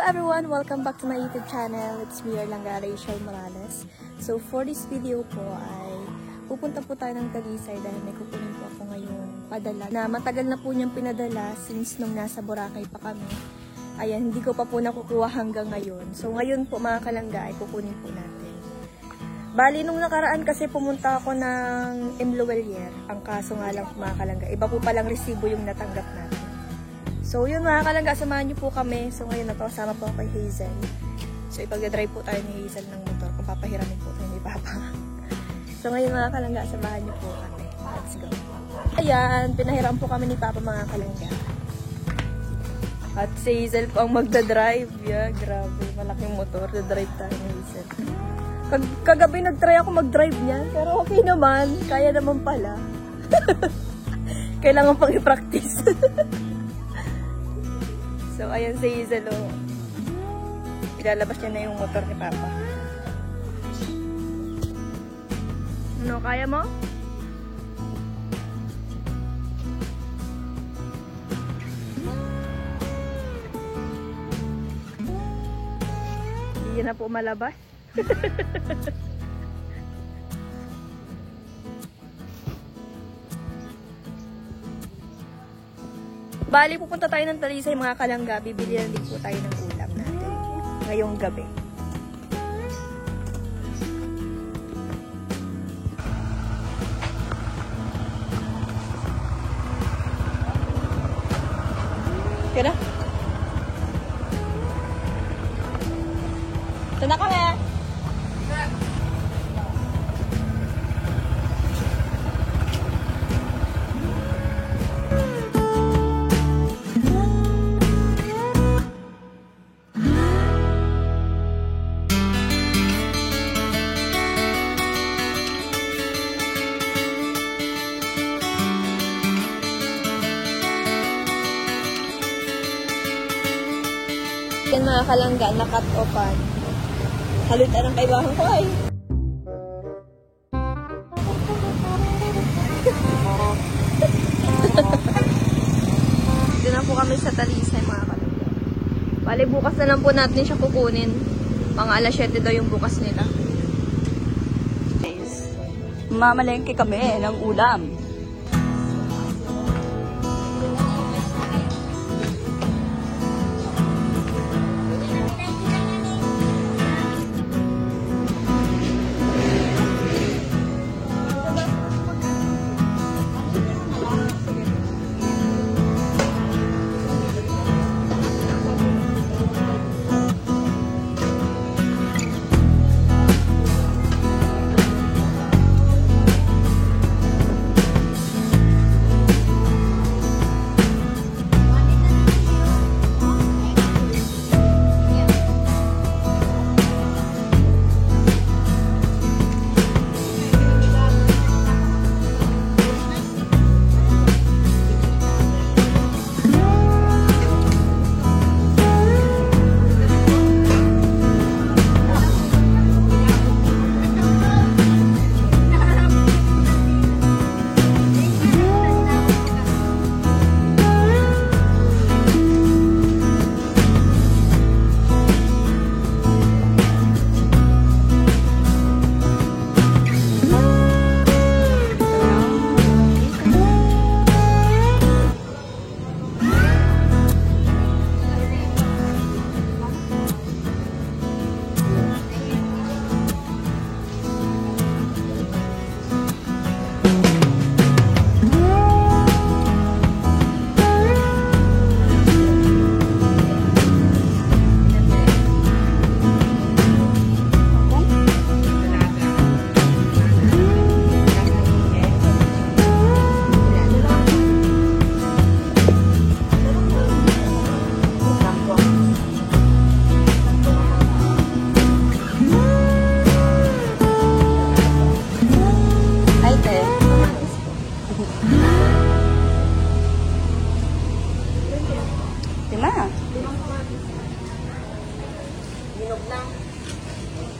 everyone! Welcome back to my YouTube channel. It's me, Erlangga Rachel Morales. So for this video po ay pupunta po tayo ng Talisay dahil may kukunin po ako ngayong padala na matagal na po niyang pinadala since nung nasa Boracay pa kami. Ayan, hindi ko pa po nakukuha hanggang ngayon. So ngayon po mga kalangga ay kukunin po natin. Bali, nung nakaraan kasi pumunta ako ng Imluwelier. Ang kaso nga lang mga kalangga, iba po palang resibo yung natanggap natin. So yun mga kalangga, samahan niyo po kami. So ngayon na to, kasama po ako kay Hazel. So ipagdadrive po tayo ni Hazel ng motor kung papahiramin po tayo ni Papa. So ngayon mga kalangga, samahan niyo po kami. Let's go. Ayan, pinahiram po kami ni Papa mga kalangga. At si Hazel po ang magdadrive. Yeah, grabe, malaking motor. Dadrive tayo ni Hazel. Kagabi nag-try ako mag-drive niyan, pero okay naman. Kaya naman pala. Kailangan pang i-practice. So, ayan si Hazel, oh. Ilalabas niya na yung motor ni Papa. Ano, kaya mo? Hindi na po malabas. Bali, pupunta tayo ng Talisay mga kalangga. Bibili na din po tayo ng ulam natin ngayong gabi. Kaya na? Ito na kami! Yan mga kalangga, na-cut offan. Halutan ng kaibahan ko ay. Dito na po kami sa Talisay mga kalangga. Bali, bukas na lang po natin siya kukunin. Mga alas 7 daw yung bukas nila. Mamalengke kami ng ulam.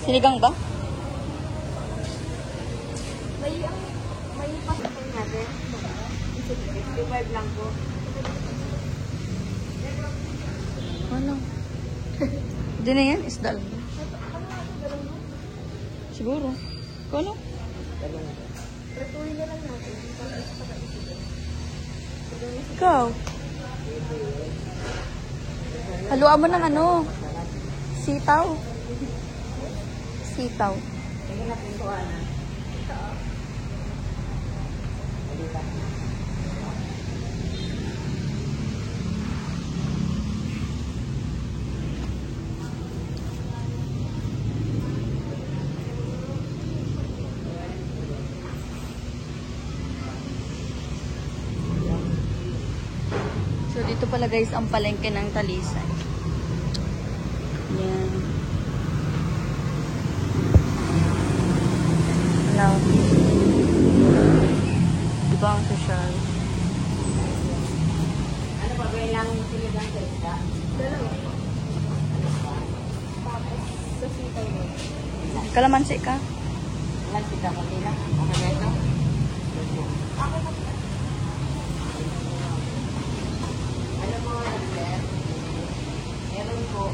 Sinigang ba? May pasok natin. 55 lang po. Ano? Hindi na yan, isda lang. Siguro. Kung ano? Pratuloy na lang natin. Ikaw. Haluan mo ng ano? Sitaw. Sitaw. So, dito pala guys, ang palengke ng Talisay. Yan. Hello. Diba ang social? Ano ba ba lang siligang sa isda? Dalawa. Tapos, sa sitaw mo. Kalamansi ka? Ilan sila ko nila? Ano ba ito? Ano po, sir? Meron po.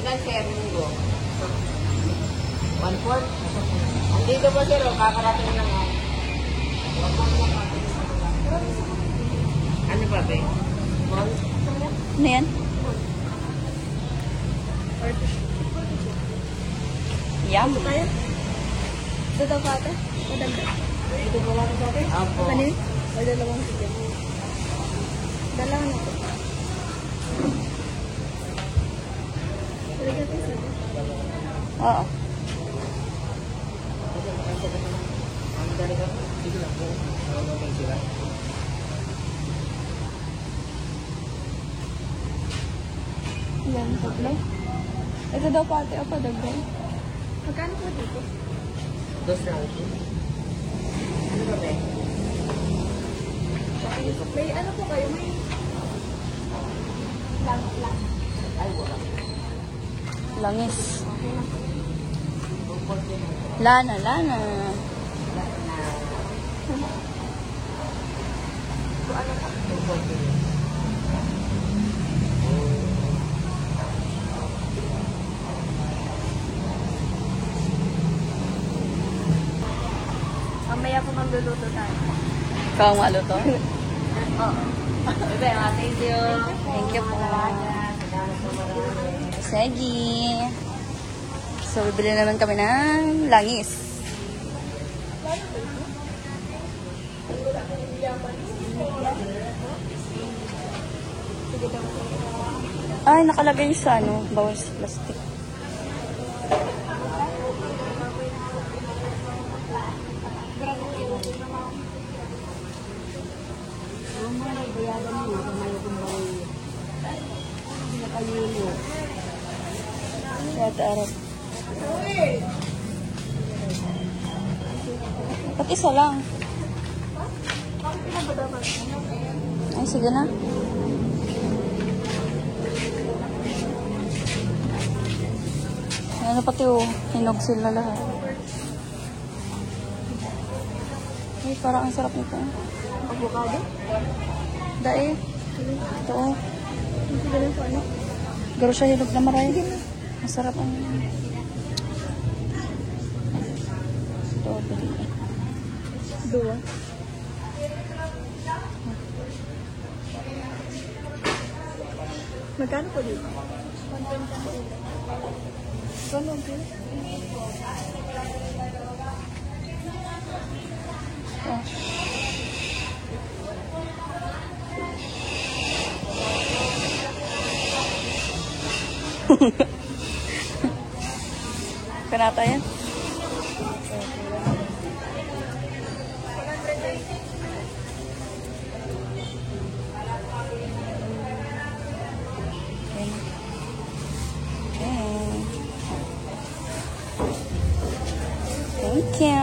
Ilan sir, munggo? 1/4? Andito po sir, kakarating lang ako. Ano ba ba? Mall? Ano yan? Yum. Tayo? Ito daw pa ate? Madagdag. Ito po lang sa atin? Opo. Ano yun? O dalawang sige. Dalawa na ito. Talaga ito isa. Oo. Yan, tatlo. Ito daw pa ate, o padagdag. Magkano po dito? Dos lang. Ano ba ba? May ano po kayo? May lang. Ay, wala. Langis. Lana, lana. Mamaya po magluluto tayo. Ikaw ang maluto? Oo. Bebe, thank you. Thank you po. Sige. So, bibili naman kami ng langis. Ay, nakalagay sa ano, bawal sa plastic. At Arab. Ba't isa lang? Ay, sige na. Ano pati hinog sila lahat. Ay, parang ang sarap nito. Avocado? Dahil, ito. Hindi ganun po ano? Garo siya hinog na maray. Masarap ang... Ito, pili. Dua. Magkano po dito? 120. Oh. Kanata yan? Thank you.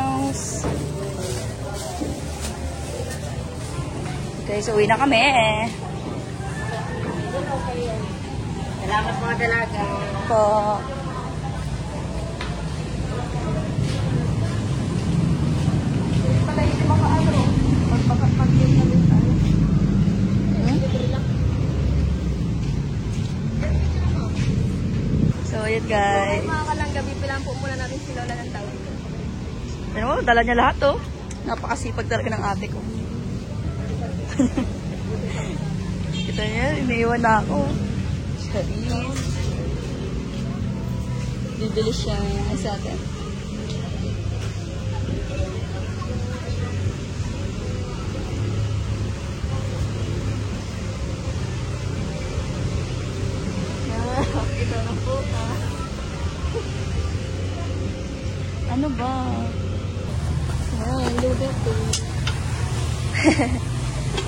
Okay, so uwi na kami. Salamat mga dalaga. Po. Pala hindi makaano. Pag-game na rin tayo. Alright, guys. Mga kalangga, bibilang po muna natin si Lola ng tawag. Ano mo, dala niya lahat, oh. Napakasipag talaga ng ate ko. Kita niya, iniiwan na ako. Charis. Bibili siya sa atin. Ito na po ka. Ano ba? Ayan, lugaw po.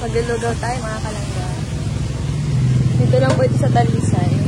Maglulugaw tayo mga kalangga. Dito lang po ito sa Talisay.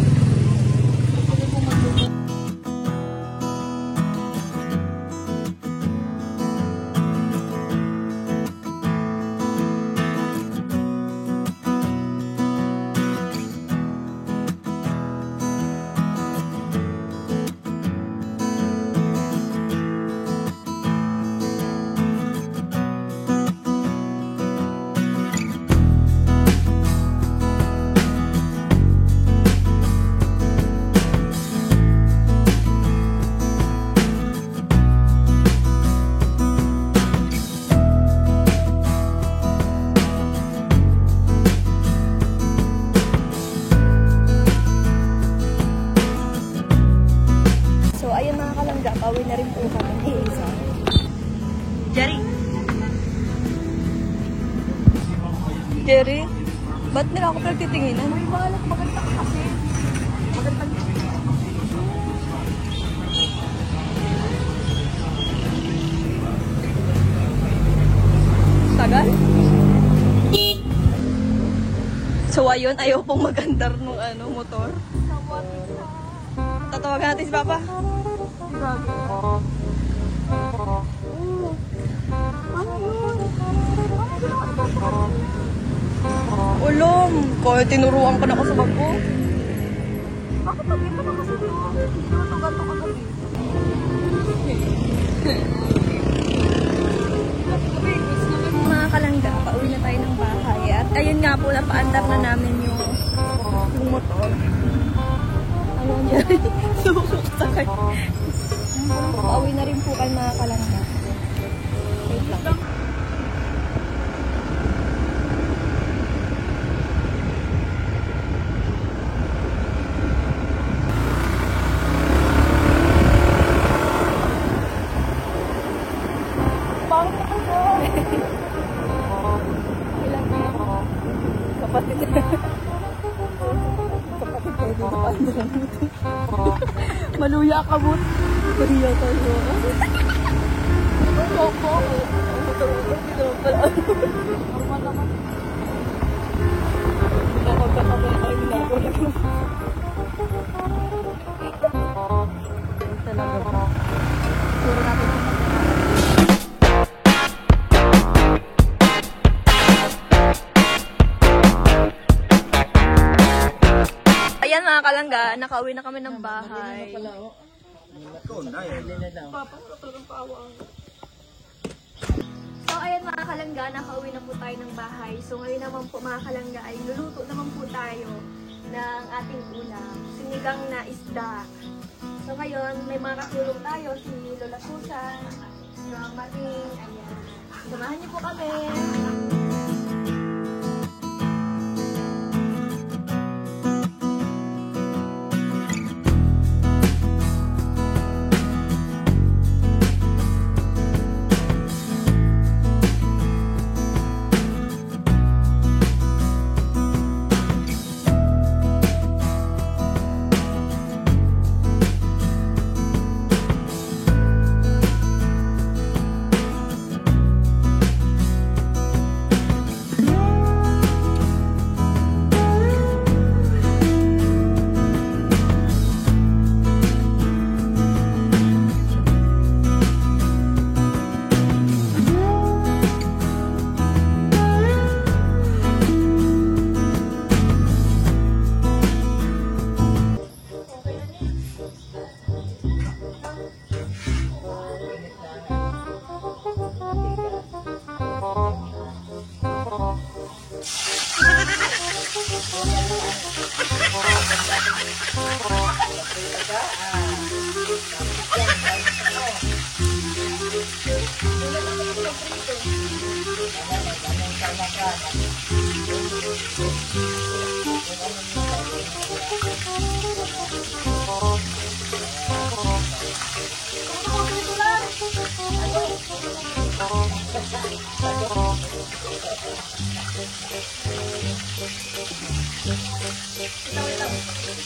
Pauwi na rin po kami. Jerry. Jerry? Ba't nila ako pagtitinginan? May balak, maganda ka kasi. Maganda ka. Tagal? So ayun, ayaw pong magandar nung motor. Tatawagan natin si Papa. Ulom, kaya tinuruan ka na ako sa bag ko. Bakit nagkita na kasi dito? Hindi naman ito ganito kagabi. Mga kalangga, pauwi na tayo ng bahay. At ayun nga po, napaandar na namin yung motor. Ano yan? Sumusakay. Pauwi na rin po kayo mga kalangga. Wait lang. Kapatid na. Kapatid tayo dito pa. Maluya ka mo. Maluya ka mo. Opo. Ito pala. Normal naman. Nakagkakabay tayo ginagawa ko. Talaga ba? Puro natin. Ayan mga kalangga, nakauwi na kami ng bahay. So ayan mga kalangga, nakauwi na po tayo ng bahay. So ngayon naman po mga kalangga ay luluto naman po tayo ng ating ulam, sinigang na isda. So ngayon may mga katulong tayo, si Lola Susan, si Maring, ayan. Samahan niyo po kami.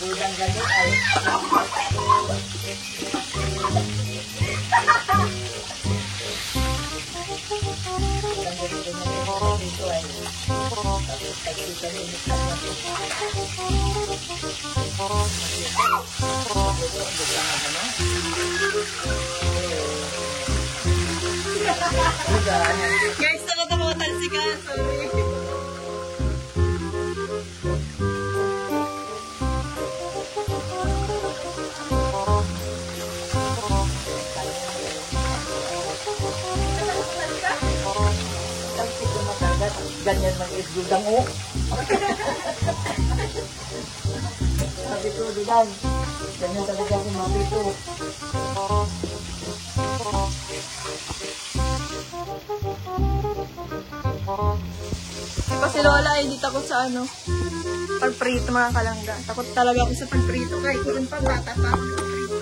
Budang ganyan ay. Budang ganito na yung dito ay. Tapos pagkita minit na Guys, talaga mga talsikan. Sorry. ganyan mang isgudang o. Sabi ko, Dudang, ganyan talaga si Mami ko. Diba si Lola ay hindi takot sa ano, pagprito mga kalangga. Takot talaga ako sa pagprito. Kahit kung pa bata pa ako pagprito.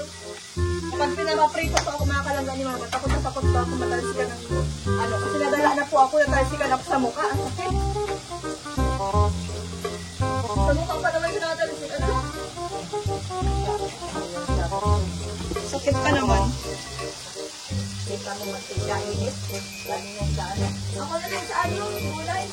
Kapag pinapaprito pa ako mga kalangga ni Mama, takot na takot pa ako matalsikan ng ano. Kasi nadala na po ako, natalsikan ako sa mukha. Ang sakit. Sa mukha pa naman yung natalsikan. Ano? Sakit pa naman. Kita mo mantika init. Lagi yan sa ano. Ako na lang sa ano, gulay.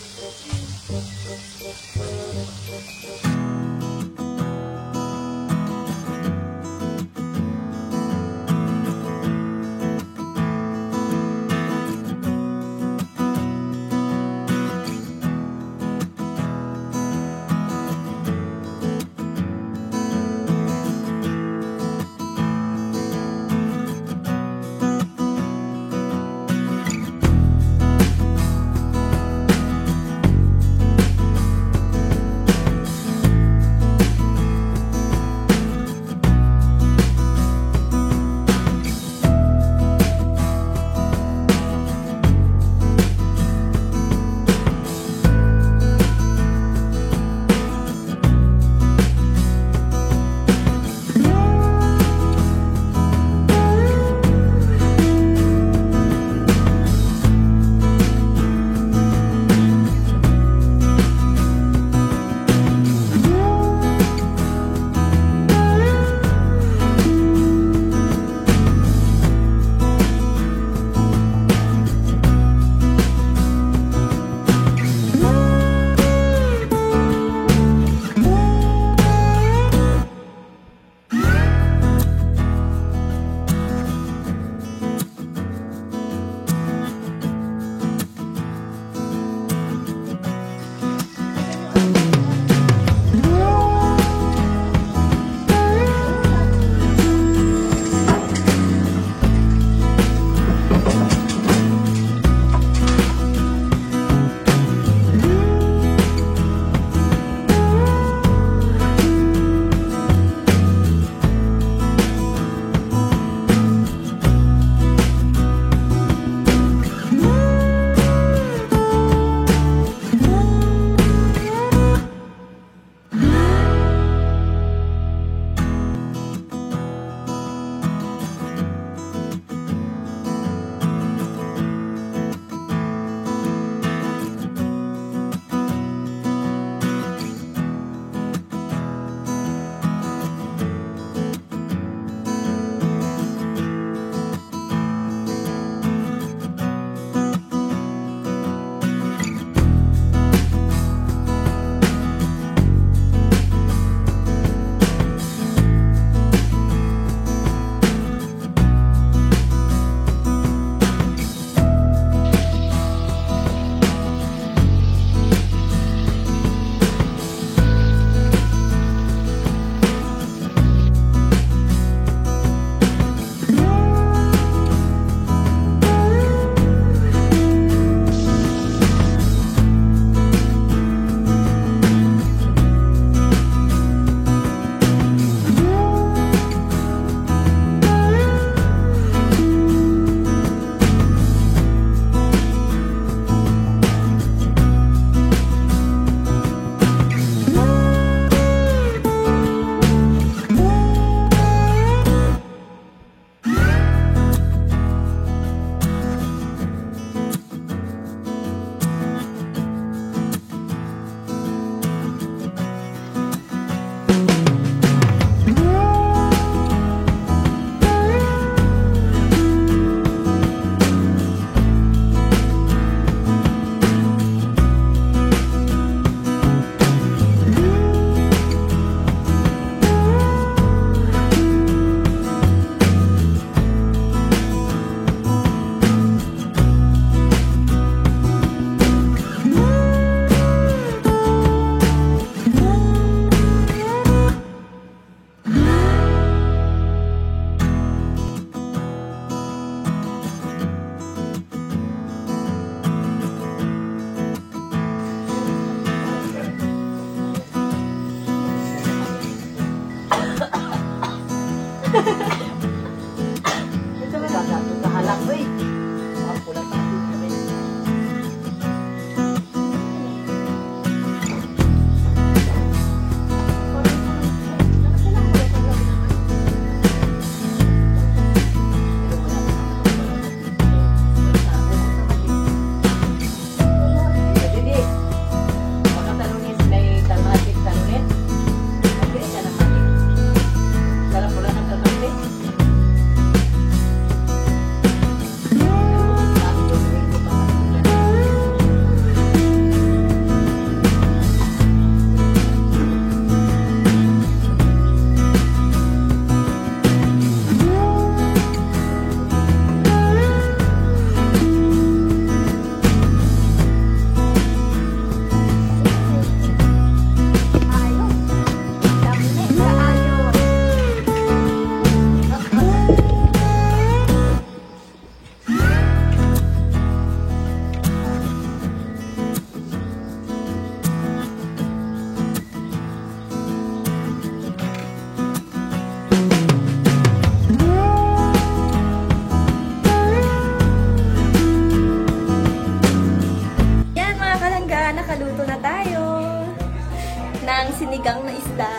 sinigang na isda.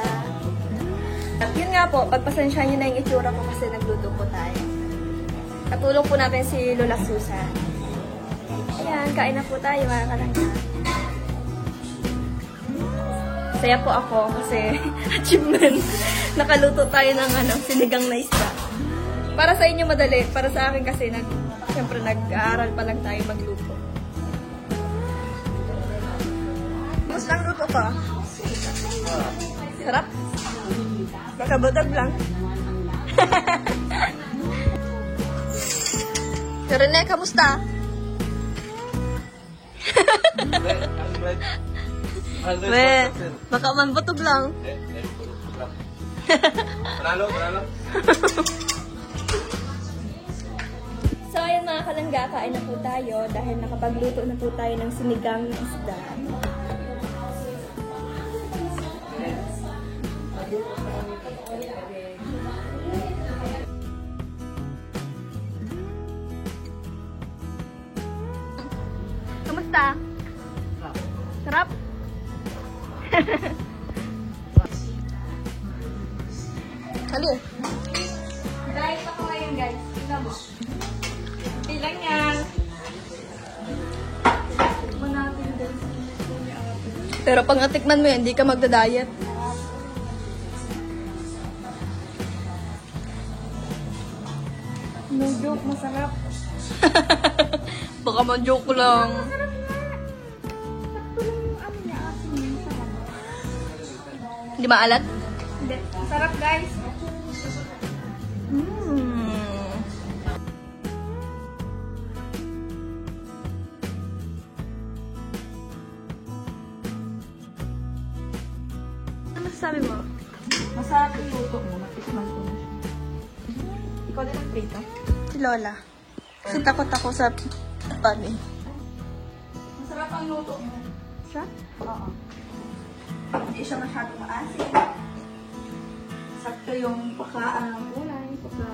At yun nga po, pagpasensyahan nyo na yung itsura ko kasi nagluto po tayo. Katulong po natin si Lola Susan. Ayan, kain na po tayo mga kalangga. Saya po ako kasi achievement. Nakaluto tayo ng sinigang na isda. Para sa inyo madali, para sa akin kasi siyempre nag-aaral pa lang tayo magluto. Gusto ang luto ko? Sarap? Kakabadag lang. Pero ne, kamusta? Be, baka man butog lang. Panalo. So, ayun mga kalangga, kain na po tayo dahil nakapagluto na po tayo ng sinigang na isda. Kamusta? Sarap? Halo. Diet ako ngayon, guys. Tingnan mo. Bilang yan. Pero pag natikman mo yan, hindi ka magda-diet. No joke, masarap. Baka man-joke lang. Masarap nga. Sakto lang yung niya, asin yung sarap. Hindi maalat? Hindi. Masarap, guys. Ano masasabi mo? Masarap yung luto mo. Natikman ko na siya. Ikaw din ang prito? Si Lola. Kasi takot ako sa pan eh. Masarap ang luto mo. Siya? Oo. Hindi siya masyadong maasin. Sakto yung pagkaan ng gulay, pagka